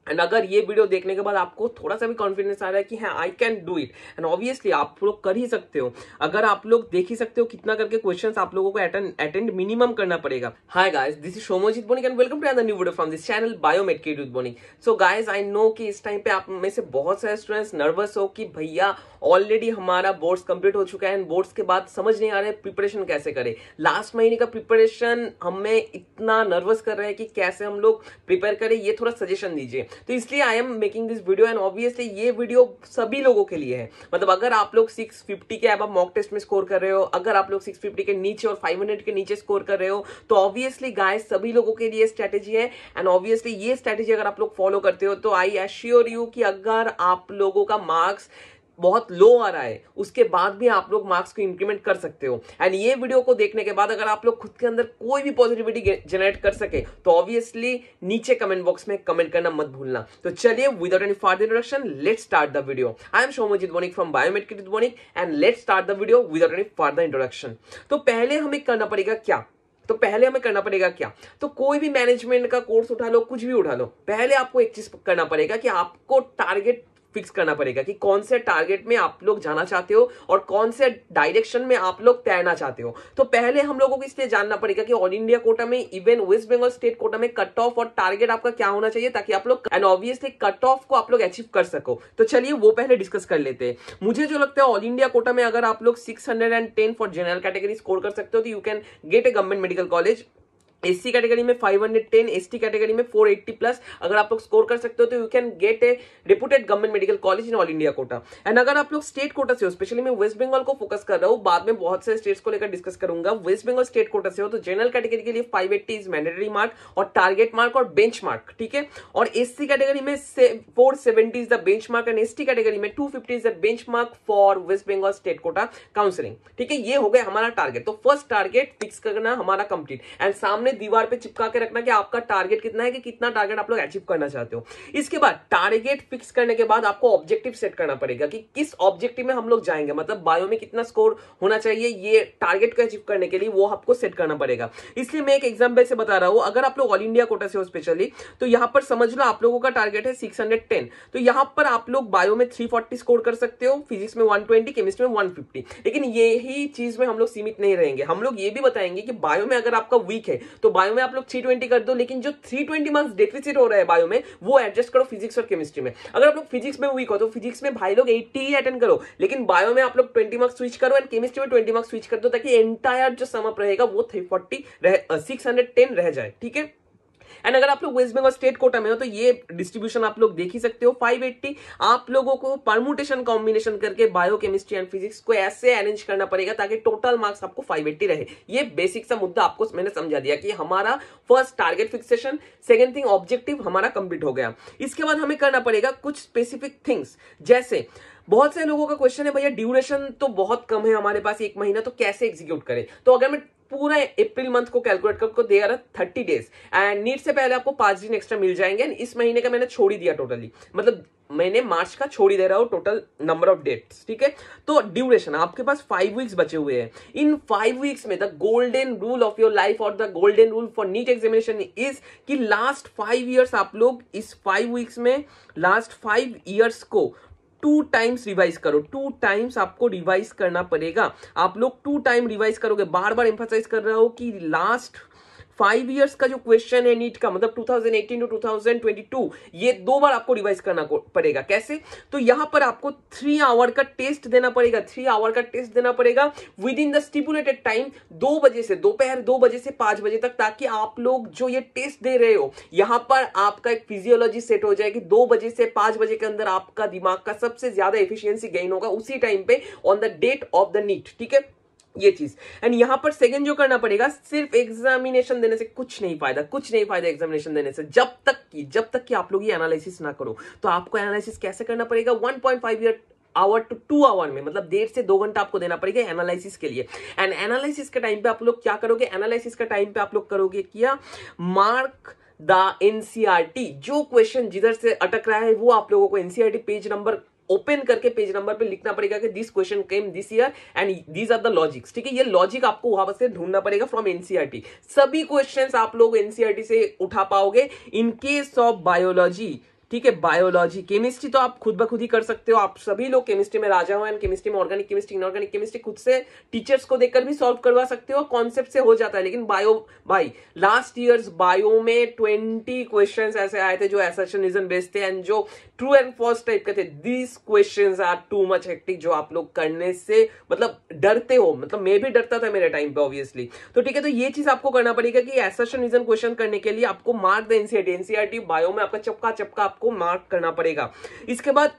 And अगर ये video देखने के बाद आपको थोड़ा सा भी कॉन्फिडेंस आ रहा है कि हाँ I can do it, and obviously आप लोग कर ही सकते हो। अगर आप लोग देख ही सकते हो कितना करके क्वेश्चंस आप लोगों को अटेंड मिनिमम करना पड़ेगा। Hi guys, this is Shomojit Bonik and welcome to another new video from this channel Biomed with Bonik. So guys, I know कि इस टाइम पे आप में से बहुत सारे स्टूडेंट्स नर्वस हो कि भैया ऑलरेडी हमारा बोर्ड्स कंप्लीट हो चुका है एंड बोर्ड्स के बाद समझ नहीं आ रहा है प्रिपरेशन कैसे करें। लास्ट महीने का प्रिपरेशन हमें इतना नर्वस कर रहा है कि कैसे हम लोग प्रिपेयर करें, ये थोड़ा सजेशन दीजिए। तो इसलिए I am making this video and obviously ये वीडियो सभी लोगों के लिए है। मतलब अगर आप लोग 650 के अब मॉक टेस्ट में स्कोर कर रहे हो, अगर आप लोग 650 के नीचे और 500 के नीचे स्कोर कर रहे हो, तो ऑब्वियसली गाइस सभी लोगों के लिए स्ट्रेटेजी है। एंड ऑब्वियसली ये स्ट्रेटेजी अगर आप लोग फॉलो करते हो तो आई एश्योर यू कि अगर आप लोगों का मार्क्स बहुत लो आ रहा है उसके बाद भी आप लोग मार्क्स को इंक्रीमेंट कर सकते हो। एंड ये वीडियो को देखने के बाद अगर आप लोग खुद के अंदर कोई भी पॉजिटिविटी जनरेट कर सके तो ऑब्वियसली नीचे कमेंट बॉक्स में कमेंट करना मत भूलना। तो चलिए without any further introduction let's start the video. I am Shomojit Bonik from Biomed with Bonik and let's start the video without any further introduction. तो पहले हमें करना पड़ेगा क्या? तो कोई भी मैनेजमेंट का कोर्स उठा लो, कुछ भी उठा लो, पहले आपको एक चीज करना पड़ेगा कि आपको टारगेट फिक्स करना पड़ेगा कि कौन से टारगेट में आप लोग जाना चाहते हो और कौन से डायरेक्शन में आप लोग तैरना चाहते हो। तो पहले हम लोगों को इसलिए जानना पड़ेगा कि ऑल इंडिया कोटा में, even West Bengal state quota में कट ऑफ और टारगेट आपका क्या होना चाहिए ताकि आप लोग एंड ऑब्वियसली कट ऑफ को आप लोग अचीव कर सको। तो चलिए वो पहले डिस्कस कर लेते हैं। मुझे जो लगता है ऑल इंडिया कोटा में अगर आप लोग 610 फॉर जनरल कैटेगरी स्कोर कर सकते हो तो you can get A government medical college. SC category में 510, एसटी कैटेगरी में 480 प्लस अगर आप लोग स्कोर कर सकते हो तो you can get A reputed government medical college in all India Kota. And अगर आप लोग स्टेट कोटा से हो, स्पेशली मैं वेस्ट बंगाल को फोकस कर रहा हूं, बाद में बहुत सारे स्टेट्स को लेकर डिस्कस करूंगा। वेस्ट बंगाल स्टेट कोटा से हो तो जनरल कैटेगरी के लिए 580 इज मैंडेटरी मार्क और टारगेट मार्क और बेंच मार्क, ठीक है। और एससी कैटेगरी में 470 is the benchmark and ST category में 250 is the benchmark for West Bengal state quota counselling, ठीक है। ये हो गया हमारा टारगेट। तो फर्स्ट टारगेट फिक्स करना हमारा कंप्लीट एंड सामने दीवार पे चिपका के रखना कि आपका टारगेट कितना है, कि कितना टारगेट आप लोग अचीव करना चाहते हो। इसके बाद टारगेट फिक्स करने के बाद आपको ऑब्जेक्टिव सेट करना पड़ेगा कि किस ऑब्जेक्टिव में हम लोग जाएंगे, मतलब बायो में कितना स्कोर होना चाहिए, ये टारगेट को अचीव करने के लिए वो आपको सेट करना पड़ेगा। इसलिए मैं एक एग्जांपल से बता रहा हूं, अगर आप लोग ऑल इंडिया कोटा से हो स्पेशली, तो यहां पर समझ लो आप लोगों का टारगेट है 610, तो यहां पर आप लोग बायो में 340 स्कोर कर सकते हो, फिजिक्स में 120, केमिस्ट्री में 150। लेकिन यही चीज में हम लोग सीमित नहीं रहेंगे, हम लोग ये भी बताएंगे कि बायो में अगर आपका वीक है तो बायो में आप लोग 320 कर दो, लेकिन जो 320 मार्क्स डेफिसिट हो रहा है बायो में वो एडजस्ट करो फिजिक्स और केमिस्ट्री में। अगर आप लोग फिजिक्स में वीक हो तो फिजिक्स में भाई लोग 80 ही अटेंड करो, लेकिन बायो में आप लोग 20 मार्क्स स्विच करो एंड केमिस्ट्री में 20 मार्क्स स्विच कर दो ताकि एंटायर जो सम अप रहेगा वो 610 रह जाए, ठीक है। एंड अगर आप लोग वेस्ट बंगाल स्टेट कोटा में हो तो ये डिस्ट्रीब्यूशन आप लोग देख ही सकते हो। 580 आप लोगों को परमुटेशन कॉम्बिनेशन करके बायो केमिस्ट्री एंड फिजिक्स को ऐसे अरेंज करना पड़ेगा ताकि टोटल मार्क्स आपको 580 रहे। ये बेसिक सा मुद्दा आपको मैंने समझा दिया कि हमारा first target fixation, second thing objective हमारा कंप्लीट हो गया। इसके बाद हमें करना पड़ेगा कुछ स्पेसिफिक थिंग्स, जैसे बहुत से लोगों का क्वेश्चन है भैया ड्यूरेशन तो बहुत कम है हमारे पास, 1 महीना, तो कैसे एग्जीक्यूट करें। तो अगर मैं पूरा अप्रैल मंथ को कैलकुलेट करके दे रहा 30 डेज एंड नीट से पहले आपको 5 दिन एक्स्ट्रा मिल जाएंगे। इस महीने का मैंने छोड़ ही दिया टोटली, मतलब मैंने मार्च का छोड़ ही दे रहा हूं टोटल नंबर ऑफ डेट्स, ठीक है। तो ड्यूरेशन आपके पास 5 वीक्स बचे हुए हैं। इन 5 वीक्स में the golden rule of your life और the golden rule for NEET examination is कि लास्ट 5 ईयर्स आप लोग इस 5 वीक्स में लास्ट 5 ईयर्स को 2 टाइम्स रिवाइज करो। 2 टाइम्स आपको रिवाइज करना पड़ेगा। आप लोग 2 टाइम रिवाइज करोगे। बार बार एम्फसाइज कर रहा हूं कि लास्ट 5 इयर्स का जो क्वेश्चन है नीट का, मतलब 2018 टू 2022, ये 2 बार आपको रिवाइज करना पड़ेगा। कैसे? तो यहां पर आपको 3 आवर का टेस्ट देना पड़ेगा। 3 आवर का टेस्ट देना पड़ेगा with in the stipulated time, 2 बजे से दोपहर 2 बजे से 5 बजे तक, ताकि आप लोग जो ये टेस्ट दे रहे हो यहां पर आपका एक फिजियोलॉजी सेट हो जाएगी। 2 बजे से 5 बजे के अंदर आपका दिमाग का सबसे ज्यादा एफिशिएंसी गेन होगा उसी टाइम पे on the date of the NEET, ठीक है, ये चीज। एंड यहां पर सेकंड जो करना पड़ेगा, सिर्फ एग्जामिनेशन देने से कुछ नहीं फायदा एग्जामिनेशन देने से, जब तक कि आप लोग ये एनालिसिस ना करो। तो आपको एनालिसिस कैसे करना पड़ेगा, 1.5 आवर टू 2 आवर में, मतलब 1.5 से 2 घंटा आपको देना पड़ेगा एनालिसिस के लिए। एंड एनालिसिस के टाइम पे आप लोग क्या करोगे, एनालिसिस के टाइम पे आप लोग करोगे क्या, मार्क द एनसीईआरटी। जो क्वेश्चन जिधर से अटक रहा है वो आप लोगों को एनसीईआरटी पेज नंबर ओपन करके पेज नंबर पे लिखना पड़ेगा कि this question came this year and these are the logics, ठीक है। ये लॉजिक आपको वहां से ढूंढना पड़ेगा फ्रॉम एनसीईआरटी। सभी क्वेश्चंस आप लोग एनसीईआरटी से उठा पाओगे इन केस ऑफ बायोलॉजी, ठीक है, बायोलॉजी, केमिस्ट्री तो आप खुद ब खुद ही कर सकते हो, आप सभी लोग केमिस्ट्री में राजा हो, एंड केमिस्ट्री में ऑर्गेनिक केमिस्ट्री, इनऑर्गेनिक केमिस्ट्री खुद से टीचर्स को देखकर भी सॉल्व करवा सकते हो, कॉन्सेप्ट से हो जाता है। लेकिन बायो, भाई लास्ट ईयर्स बायो में 20 क्वेश्चंस ऐसे आए थे जो असर्शनिज्म बेस्ड थे एंड जो ट्रू एंड फॉल्स टाइप के थे। These questions are too much hectic, जो आप लोग करने से मतलब डरते हो, मतलब मैं भी डरता था मेरे टाइम पे ऑब्वियसली। तो ठीक है, तो ये चीज आपको करना पड़ेगा कि असर्शनिज्म क्वेश्चन करने के लिए आपको मार्क द एनसीईआरटी बायो में आपका चपका चपका आपको मार्क करना पड़ेगा। इसके बाद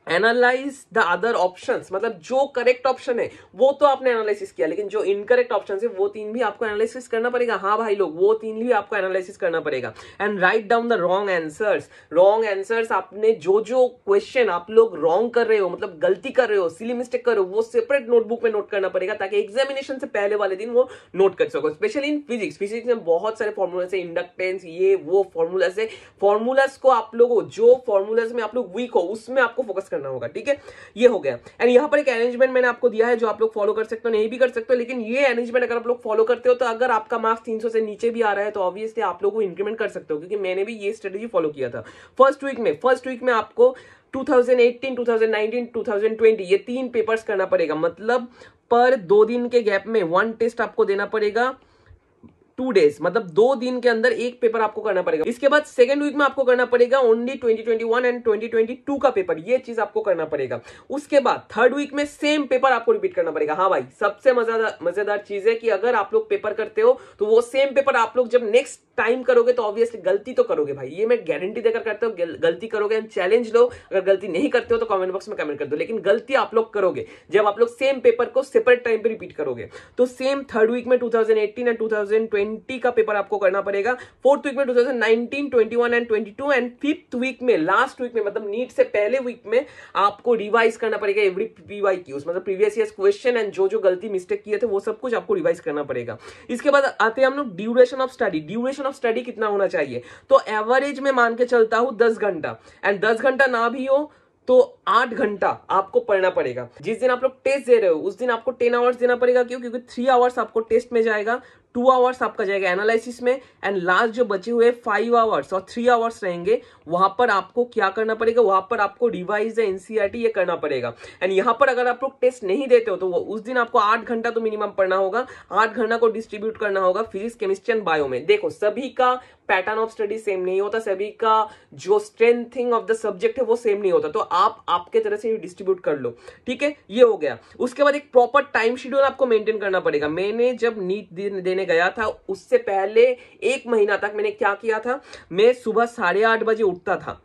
एनालाइज द अदर ऑप्शंस, मतलब जो करेक्ट ऑप्शन है वो तो आपने एनालिसिस किया, लेकिन जो इनकरेक्ट ऑप्शन है वो 3 भी आपको एनालिसिस करना पड़ेगा। हाँ भाई लोग, वो 3 भी आपको एनालिसिस करना पड़ेगा। And write down the wrong answers. Wrong answers, आपने जो जो क्वेश्चन आप लोग रॉन्ग कर रहे हो, मतलब गलती कर रहे हो, सिली मिस्टेक कर रहे हो, वो सेपरेट नोटबुक में नोट करना पड़ेगा ताकि एग्जामिनेशन से पहले वाले दिन वो नोट कर सको। स्पेशली इन फिजिक्स, फिजिक्स में बहुत सारे फॉर्मूलाज है, इंडक्टेंस, ये वो फॉर्मूलाज है। फॉर्मूलाज को आप लोगों, जो फॉर्मूलाज में आप लोग वीक हो उसमें आपको फोकस करना होगा। ठीक है, ये हो गया। एंड यहां पर एक अरेंजमेंट मैंने आपको दिया है जो आप लोग फॉलो कर सकते हो, नहीं भी कर सकते हो, लेकिन ये अरेंजमेंट अगर आप लोग फॉलो करते हो तो अगर आपका मार्क्स 300 से नीचे भी आ रहा है तो ऑब्वियसली आप लोग को इंक्रीमेंट कर सकते हो, क्योंकि मैंने भी ये स्ट्रेटेजी फॉलो किया था। फर्स्ट वीक में आपको 2018, 2019, 2020 ये 3 पेपर्स करना पड़ेगा, मतलब पर 2 दिन के गैप में 1 टेस्ट आपको देना पड़ेगा, 2 डेज, मतलब 2 दिन के अंदर एक पेपर आपको करना पड़ेगा। इसके बाद सेकंड वीक में आपको करना पड़ेगा ओनली 2021 एंड 2022 का पेपर, ये चीज आपको करना पड़ेगा। उसके बाद थर्ड वीक में सेम पेपर आपको रिपीट करना पड़ेगा। हाँ भाई, सबसे मजेदार चीज है कि अगर आप लोग पेपर करते हो तो वो सेम पेपर आप लोग जब नेक्स्ट टाइम करोगे तो ऑब्वियसली गलती तो करोगे भाई, ये मैं गारंटी देकर करते हो, गलती करोगे। एंड चैलेंज लो, अगर गलती नहीं करते हो तो कमेंट बॉक्स में कमेंट कर दो, लेकिन गलती आप लोग करोगे जब आप लोग सेम पेपर को सेपरेट टाइम पे रिपीट करोगे। तो सेम थर्ड वीक में 2018 एंड 2020 का पेपर आपको करना पड़ेगा, फोर्थ वीक में 2019, 21 एंड 22 एंड फिफ्थ वीक में, लास्ट वीक में, मतलब नीट से पहले वीक में आपको रिवाइज करना पड़ेगा एवरी पीवाईक्यूज, मतलब प्रीवियस ईयर्स क्वेश्चन एंड जो जो गलती मिस्टेक किए थे वो सब कुछ आपको रिवाइज करना पड़ेगा। इसके बाद आते हैं हम लोग duration of study. Duration of study कितना होना चाहिए, तो एवरेज में मान के चलता हूं 10 घंटा, एंड 10 घंटा ना भी हो तो 8 घंटा आपको पढ़ना पड़ेगा। जिस दिन आप लोग टेस्ट दे रहे हो उस दिन आपको 10 आवर्स देना पड़ेगा, क्योंकि 3 आवर्स आपको टेस्ट में जाएगा, 2 आवर्स आपका जाएगा एनालिसिस में, एंड लास्ट जो बचे हुए 5 आवर्स और 3 आवर्स रहेंगे, वहां पर आपको क्या करना पड़ेगा, वहां पर आपको रिवाइज एनसीईआरटी ये करना पड़ेगा। एंड यहां पर अगर आप लोग टेस्ट नहीं देते हो तो उस दिन आपको 8 घंटा तो मिनिमम पढ़ना होगा, 8 घंटा को डिस्ट्रीब्यूट करना होगा फिजिक्स, केमिस्ट्री एंड बायो में। देखो, सभी का पैटर्न ऑफ स्टडी सेम नहीं होता, सभी का जो स्ट्रेंथिंग ऑफ द सब्जेक्ट है वो सेम नहीं होता, तो आप आपके तरह से डिस्ट्रीब्यूट कर लो। ठीक है, ये हो गया। उसके बाद एक प्रॉपर टाइम शेड्यूल आपको मेंटेन करना पड़ेगा। मैंने जब नीट देने गया था उससे पहले 1 महीना तक मैंने क्या किया था, मैं सुबह 8:30 बजे उठता था,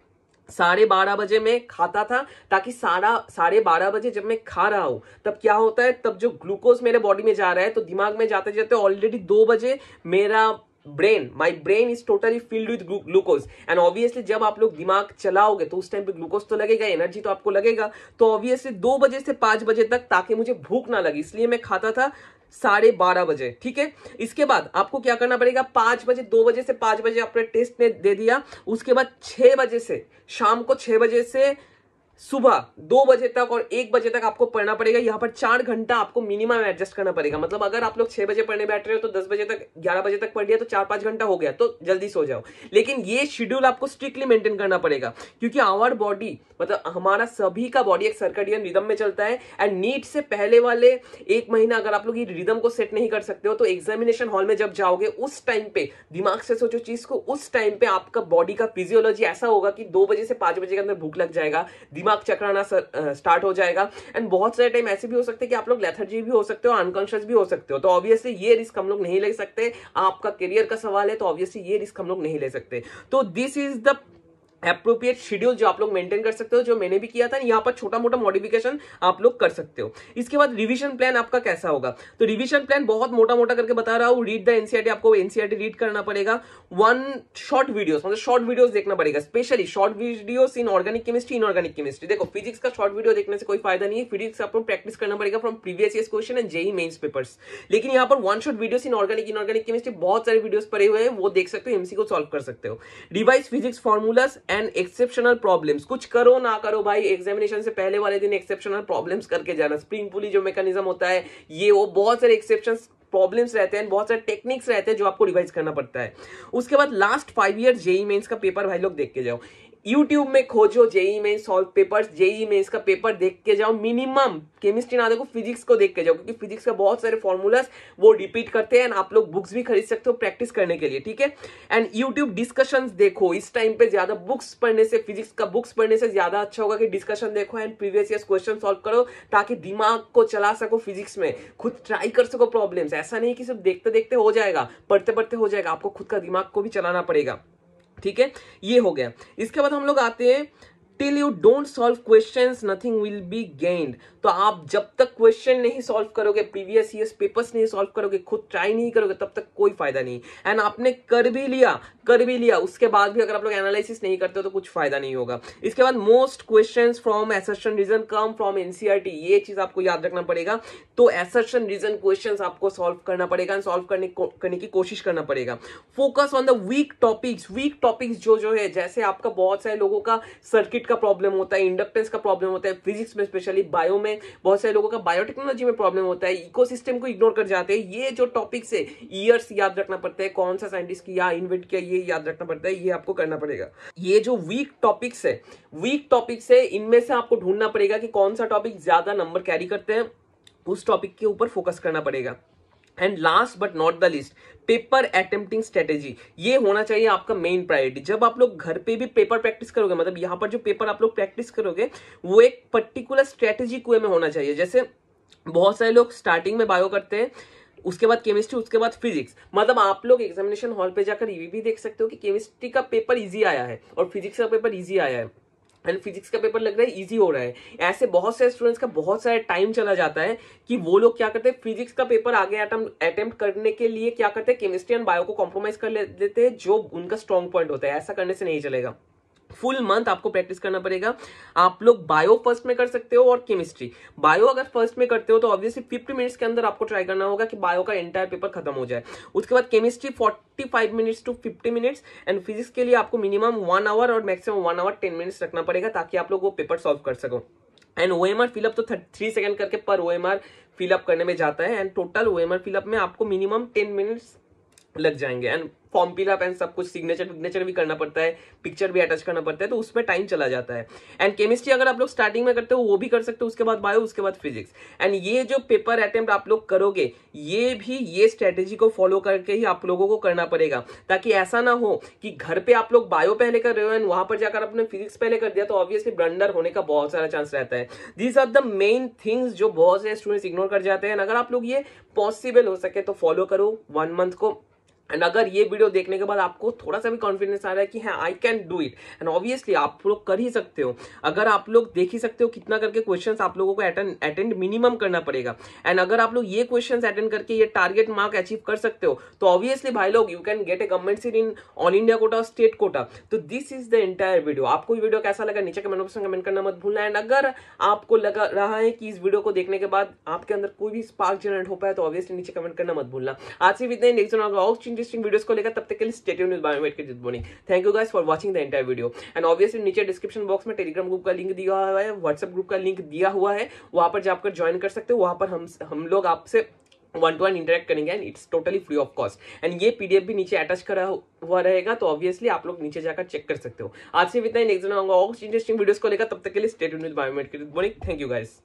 12:30 बजे मैं खाता था, ताकि 12:30 बजे जब मैं खा रहा हूं तब क्या होता है, तब जो ग्लूकोज मेरे बॉडी में जा रहा है तो दिमाग में जाते जाते ऑलरेडी 2 बजे मेरा my brain is totally filled with glucose. And obviously जब आप लोग दिमाग चलाओगे तो उस टाइम पे ग्लूकोज तो लगेगा, एनर्जी तो आपको लगेगा, तो ऑब्वियसली 2 बजे से 5 बजे तक, ताकि मुझे भूख ना लगे, इसलिए मैं खाता था 12:30 बजे। ठीक है, इसके बाद आपको क्या करना पड़ेगा, 5 बजे, 2 बजे से 5 बजे आपने टेस्ट ने दे दिया, उसके बाद 6 बजे से शाम को 6 बजे से सुबह 2 बजे तक और 1 बजे तक आपको पढ़ना पड़ेगा। यहां पर 4 घंटा आपको मिनिमम एडजस्ट करना पड़ेगा, मतलब अगर आप लोग 6 बजे पढ़ने बैठ रहे हो तो 10 बजे तक, 11 बजे तक पढ़ लिया तो 4-5 घंटा हो गया, तो जल्दी सो जाओ। लेकिन ये शेड्यूल आपको स्ट्रिक्टली मेंटेन करना पड़ेगा, क्योंकि आवर बॉडी, मतलब हमारा सभी का बॉडी एक सर्कैडियन रिदम में चलता है। एंड नीट से पहले वाले 1 महीना अगर आप लोग ये रिदम को सेट नहीं कर सकते हो तो एग्जामिनेशन हॉल में जब जाओगे उस टाइम पे दिमाग से सोचो चीज को, उस टाइम पे आपका बॉडी का फिजियोलॉजी ऐसा होगा कि 2 बजे से 5 बजे के अंदर भूख लग जाएगा, दिमाग चकराना स्टार्ट हो जाएगा, एंड बहुत सारे टाइम ऐसे भी हो सकते हैं कि आप लोग लेथर्जी भी हो सकते हो, अनकॉन्शियस भी हो सकते हो। तो ऑब्वियसली ये रिस्क हम लोग नहीं ले सकते, आपका करियर का सवाल है तो ऑब्वियसली ये रिस्क हम लोग नहीं ले सकते। तो this is the appropriate schedule जो आप लोग मेंटेन कर सकते हो, जो मैंने भी किया था। यहाँ पर छोटा मोटा मॉडिफिकेशन आप लोग कर सकते हो। इसके बाद रिवीजन प्लान आपका कैसा होगा, तो रिवीजन प्लान बहुत मोटा मोटा करके बता रहा हूँ। रीड द एनसीईआरटी, आपको एनसीईआरटी रीड करना पड़ेगा। 1 शॉर्ट वीडियोस, मतलब शॉर्ट वीडियोस देखना पड़ेगा, specially short videos in organic chemistry, inorganic chemistry. देखो, फिजिक्स का शॉर्ट वीडियो देखने से कोई फायदा नहीं है, फिजिक्स आपको प्रैक्टिस करना पड़ेगा from previous years question and JEE mains papers. लेकिन यहाँ पर 1 shot videos in organic, inorganic chemistry बहुत सारे वीडियोस पड़े हुए हैं, वो देख सकते हो, एमसीक्यू सॉल्व कर सकते हो। Revise physics formulas and exceptional problems, कुछ करो ना करो भाई, एग्जामिनेशन से पहले वाले दिन एक्सेप्शनल प्रॉब्लम्स करके जाना। स्प्रिंग पुली जो मैकेनिज्म होता है, ये वो बहुत सारे एक्सेप्शंस प्रॉब्लम्स रहते हैं, बहुत सारे टेक्निक्स रहते हैं जो आपको रिवाइज करना पड़ता है। उसके बाद लास्ट 5 ईयर जेईई मेंस का पेपर भाई लोग देख के जाओ। यूट्यूब में खोजो जेई में सॉल्व पेपर्स, जेई में इसका पेपर देख के जाओ, मिनिमम केमिस्ट्री ना देखो, फिजिक्स को देख के जाओ, क्योंकि फिजिक्स का बहुत सारे फॉर्मूलाज वो रिपीट करते हैं। आप लोग बुक्स भी खरीद सकते हो प्रैक्टिस करने के लिए, ठीक है। एंड यूट्यूब डिस्कशंस देखो, इस टाइम पे ज्यादा बुक्स पढ़ने से, फिजिक्स का बुक्स पढ़ने से ज्यादा अच्छा होगा कि डिस्कशन देखो and previous year question solve करो, ताकि दिमाग को चला सको फिजिक्स में, खुद ट्राई कर सको प्रॉब्लम्स। ऐसा नहीं कि सिर्फ देखते देखते हो जाएगा, पढ़ते पढ़ते हो जाएगा, आपको खुद का दिमाग को भी चलाना पड़ेगा, ठीक है। ये हो गया। इसके बाद हम लोग आते हैं till you don't solve questions nothing will be gained. तो आप जब तक क्वेश्चन नहीं सॉल्व करोगे, प्रीवियस ईयर्स पेपर्स नहीं सॉल्व करोगे, खुद ट्राई नहीं करोगे, तब तक कोई फायदा नहीं। एंड आपने कर भी लिया उसके बाद भी अगर आप लोग एनालिसिस नहीं करते हो तो कुछ फायदा नहीं होगा। इसके बाद most questions from assertion reason come from NCERT, ये चीज आपको याद रखना पड़ेगा। तो असर्शन रीजन क्वेश्चंस आपको सॉल्व करना पड़ेगा, सॉल्व करने की कोशिश करना पड़ेगा। Focus on the weak topics जो है, जैसे आपका बहुत सारे लोगों का सर्किट का प्रॉब्लम होता है, इंडक्टेंस का प्रॉब्लम होता है, फिजिक्स में स्पेशली, बायो में बहुत सारे लोगों का बायोटेक्नोलॉजी में प्रॉब्लम होता है, इकोसिस्टम को इग्नोर कर जाते हैं। ये जो टॉपिक्स है, ईयर्स याद रखना पड़ता है, कौन सा साइंटिस्ट किया, इन्वेंट किया, ये याद रखना पड़ता है, ये आपको करना पड़ेगा। ये जो वीक टॉपिक्स है, इनमें से आपको ढूंढना पड़ेगा कि कौन सा टॉपिक ज्यादा नंबर कैरी करते हैं, उस टॉपिक के ऊपर फोकस करना पड़ेगा। And last but not the list, paper attempting strategy, ये होना चाहिए आपका मेन प्रायोरिटी। जब आप लोग घर पे भी पेपर प्रैक्टिस करोगे, मतलब यहाँ पर जो पेपर आप लोग प्रैक्टिस करोगे, वो एक पर्टिकुलर स्ट्रेटेजिक वे में होना चाहिए। जैसे बहुत सारे लोग स्टार्टिंग में बायो करते हैं, उसके बाद केमिस्ट्री, उसके बाद फिजिक्स। मतलब आप लोग एग्जामिनेशन हॉल पे जाकर ये भी देख सकते हो कि केमिस्ट्री का पेपर इजी आया है और फिजिक्स का पेपर इजी आया है, एंड फिजिक्स का पेपर लग रहा है इजी हो रहा है। ऐसे बहुत सारे स्टूडेंट्स का बहुत सारा टाइम चला जाता है कि वो लोग क्या करते हैं, फिजिक्स का पेपर आगे अटेम्प्ट करने के लिए क्या करते हैं, केमिस्ट्री एंड बायो को कॉम्प्रोमाइज कर लेते हैं, जो उनका स्ट्रॉन्ग पॉइंट होता है। ऐसा करने से नहीं चलेगा। फुल मंथ आपको प्रैक्टिस करना पड़ेगा। आप लोग बायो फर्स्ट में कर सकते हो और केमिस्ट्री। बायो अगर फर्स्ट में करते हो तो ऑब्वियसली 50 मिनट्स के अंदर आपको ट्राई करना होगा कि बायो का एंटायर पेपर खत्म हो जाए। उसके बाद chemistry 45 minutes to 50 minutes, and physics के लिए आपको मिनिमम 1 आवर और मैक्सिमम 1 आवर 10 मिनट्स रखना पड़ेगा, ताकि आप लोग वो पेपर सॉल्व कर सको। एंड ओएमआर फिलअप तो 3 सेकंड करके पर ओएमआर फिलअप करने में जाता है, एंड टोटल ओएमआर फिलअप में आपको मिनिमम 10 मिनट्स लग जाएंगे। एंड फॉर्म फिलअप एंड सब कुछ, सिग्नेचर भी करना पड़ता है, पिक्चर भी अटैच करना पड़ता है, तो उसमें टाइम चला जाता है। एंड केमिस्ट्री अगर आप लोग स्टार्टिंग में करते हो वो भी कर सकते हो, उसके बाद बायो, उसके बाद फिजिक्स। एंड ये जो पेपर अटेम्प्ट आप लोग करोगे, ये स्ट्रेटेजी को फॉलो करके ही आप लोगों को करना पड़ेगा, ताकि ऐसा ना हो कि घर पे आप लोग बायो पहले कर रहे हो एंड वहां पर जाकर आपने फिजिक्स पहले कर दिया, तो ऑब्वियसली ब्लंडर होने का बहुत सारा चांस रहता है। These are the main things जो बहुत सारे स्टूडेंट्स इग्नोर कर जाते हैं। अगर आप लोग ये पॉसिबल हो सके तो फॉलो करो 1 मंथ को। एंड अगर ये वीडियो देखने के बाद आपको थोड़ा सा भी कॉन्फिडेंस आ रहा है कि हाँ I can do it, and obviously आप लोग कर ही सकते हो। अगर आप लोग देख ही सकते हो कितना करके क्वेश्चंस आप लोगों को अटेंड मिनिमम करना पड़ेगा, एंड अगर आप लोग ये क्वेश्चंस अटेंड करके ये टारगेट मार्क अचीव कर सकते हो, तो ऑब्वियसली भाई लोग you can get A government seat in all India Kota और स्टेट कोटा। तो this is the entire video. आपको ये वीडियो कैसा लगा नीचे कमेंट बॉक्स में कमेंट करना मत भूलना। एंड अगर आपको लगा रहा है कि इस वीडियो को देखने के बाद आपके अंदर कोई भी स्पार्क जनरेट हो पाए, तो ऑब्वियसली नीचे कमेंट करना मत भूलना। आज से इतना ही, नेक्स्ट और इंटरेस्टिंग वीडियोस को लेकर तब तक के लिए स्टे ट्यून्ड विद बायोमेट के जित Bonik. Thank you guys for watching the entire video. And obviously नीचे डिस्क्रिप्शन बॉक्स में टेलीग्राम ग्रुप का लिंक दिया हुआ है, व्हाट्सएप ग्रुप का लिंक दिया हुआ है, वहां पर जाकर ज्वाइन कर सकते हो। वहां पर हम लोग आपसे 1-to-1 इंटरेक्ट करेंगे, and it's totally free of cost. And ये पीडीएफ भी नीचे अटैच करा हुआ रहेगा, तो ऑब्वियसली आप लोग नीचे जाकर चेक कर सकते हो। आज से इतना ही, नेक्स्ट और इंटरेस्टिंग वीडियोस को लेकर तब तक के लिए स्टे ट्यून्ड विद बायोमेट के जित बोनी। Thank you guys.